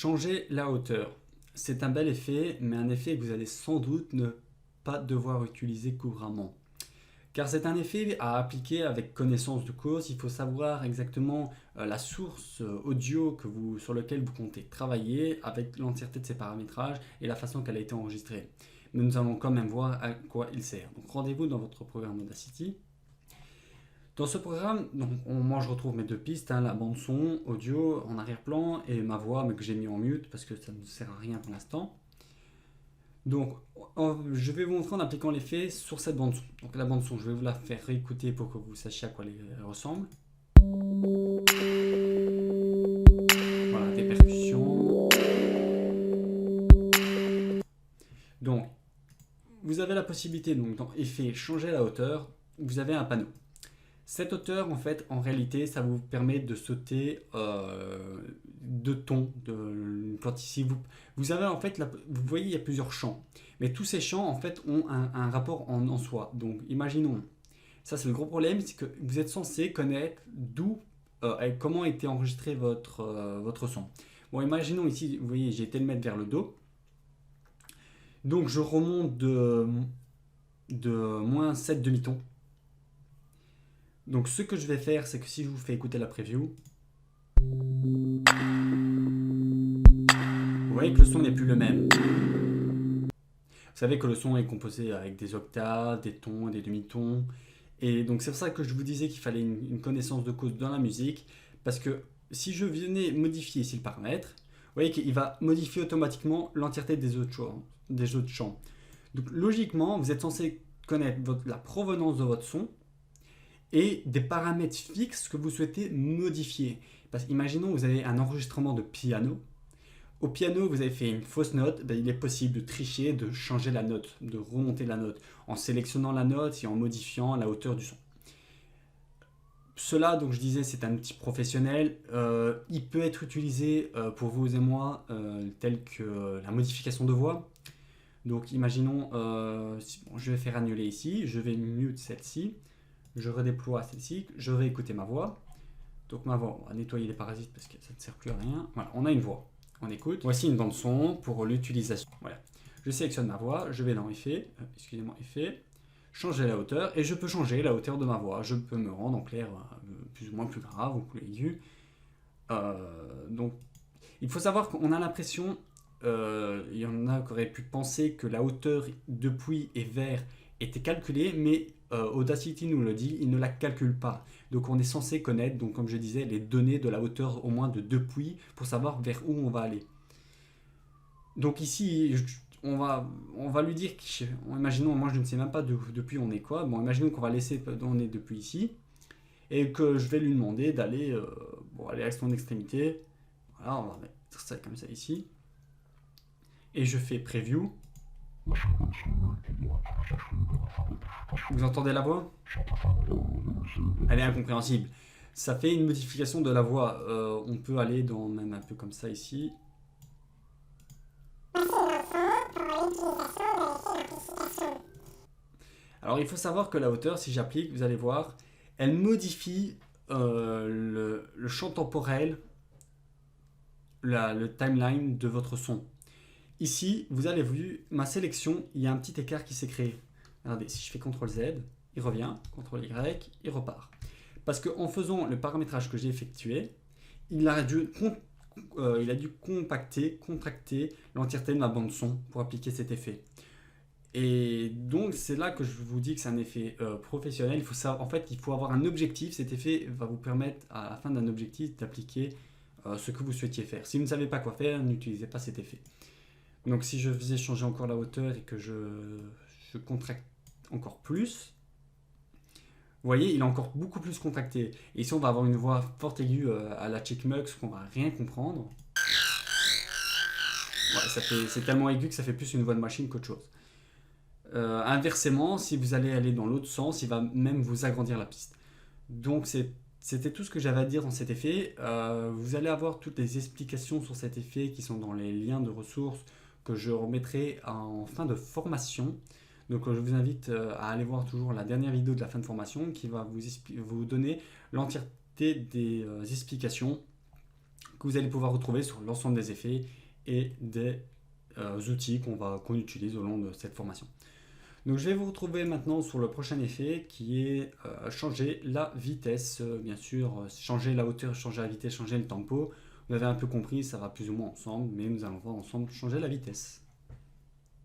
Changer la hauteur. C'est un bel effet, mais un effet que vous allez sans doute ne pas devoir utiliser couramment. Car c'est un effet à appliquer avec connaissance de cause. Il faut savoir exactement la source audio sur laquelle vous comptez travailler avec l'entièreté de ses paramétrages et la façon qu'elle a été enregistrée. Mais nous allons quand même voir à quoi il sert. Donc rendez-vous dans votre programme Audacity. Dans ce programme, moi je retrouve mes deux pistes, la bande son, audio en arrière-plan et ma voix, mais que j'ai mis en mute parce que ça ne sert à rien pour l'instant. Donc je vais vous montrer en appliquant l'effet sur cette bande son. Donc la bande son, je vais vous la faire réécouter pour que vous sachiez à quoi elle ressemble. Voilà, des percussions. Donc vous avez la possibilité, donc dans effet, changer la hauteur, vous avez un panneau. Cette hauteur, en fait, en réalité, ça vous permet de sauter de tons. Quand ici, vous avez, en fait, vous voyez, il y a plusieurs champs. Mais tous ces champs, en fait, ont un rapport en soi. Donc, imaginons, ça c'est le gros problème, c'est que vous êtes censé connaître comment a été enregistré votre son. Bon, imaginons ici, vous voyez, j'ai été le mettre vers le Do. Donc, je remonte de moins 7 demi-tons. Donc ce que je vais faire, c'est que si je vous fais écouter la preview, vous voyez que le son n'est plus le même. Vous savez que le son est composé avec des octaves, des tons, des demi-tons. Et donc c'est pour ça que je vous disais qu'il fallait une connaissance de cause dans la musique. Parce que si je venais modifier ici le paramètre, vous voyez qu'il va modifier automatiquement l'entièreté des autres champs. Donc logiquement, vous êtes censé connaître la provenance de votre son et des paramètres fixes que vous souhaitez modifier. Parce qu'imaginons vous avez un enregistrement de piano. Au piano, vous avez fait une fausse note, il est possible de tricher, de changer la note, de remonter la note, en sélectionnant la note et en modifiant la hauteur du son. Cela, donc je disais, c'est un outil professionnel. Il peut être utilisé pour vous et moi, tel que la modification de voix. Donc imaginons, je vais faire annuler ici, je vais mute celle-ci. Je redéploie celle-ci, je vais écouter ma voix. Donc ma voix, on va nettoyer les parasites parce que ça ne sert plus à rien. Voilà, on a une voix. On écoute. Voici une bande son pour l'utilisation. Voilà. Je sélectionne ma voix, je vais dans effet, effet, changer la hauteur et je peux changer la hauteur de ma voix. Je peux me rendre en clair plus ou moins plus grave ou plus aigu. Donc il faut savoir qu'on a l'impression, il y en a qui auraient pu penser que la hauteur depuis et vers était calculée, mais Audacity nous le dit, il ne la calcule pas. Donc on est censé connaître, donc comme je disais, les données de la hauteur au moins de depuis pour savoir vers où on va aller. Donc ici, on va lui dire, imaginons, moi je ne sais même pas depuis on est quoi. Bon, imaginons qu'on va laisser on est depuis ici et que je vais lui demander d'aller aller à son extrémité. Voilà, on va mettre ça comme ça ici. Et je fais preview. Vous entendez la voix? Elle est incompréhensible. Ça fait une modification de la voix. On peut aller dans même un peu comme ça ici. Alors il faut savoir que la hauteur, si j'applique, vous allez voir, elle modifie le champ temporel, le timeline de votre son. Ici, vous avez vu ma sélection, il y a un petit écart qui s'est créé. Regardez, si je fais CTRL Z, il revient, CTRL Y, il repart. Parce qu'en faisant le paramétrage que j'ai effectué, il a dû contracter l'entièreté de ma bande son pour appliquer cet effet. Et donc c'est là que je vous dis que c'est un effet professionnel. Il faut avoir un objectif. Cet effet va vous permettre à la fin d'un objectif d'appliquer ce que vous souhaitiez faire. Si vous ne savez pas quoi faire, n'utilisez pas cet effet. Donc si je faisais changer encore la hauteur et que je contracte encore plus, vous voyez, il est encore beaucoup plus contracté. Et ici, on va avoir une voix forte aiguë à la Checkmux qu'on va rien comprendre. Ouais, c'est tellement aigu que ça fait plus une voix de machine qu'autre chose. Inversement, si vous allez aller dans l'autre sens, il va même vous agrandir la piste. Donc c'était tout ce que j'avais à dire dans cet effet. Vous allez avoir toutes les explications sur cet effet qui sont dans les liens de ressources que je remettrai en fin de formation. Donc je vous invite à aller voir toujours la dernière vidéo de la fin de formation qui va vous donner l'entièreté des explications que vous allez pouvoir retrouver sur l'ensemble des effets et des outils qu'on utilise au long de cette formation. Donc je vais vous retrouver maintenant sur le prochain effet qui est changer la vitesse, bien sûr, changer la hauteur, changer la vitesse, changer le tempo. Vous avez un peu compris, ça va plus ou moins ensemble, mais nous allons voir ensemble changer la vitesse.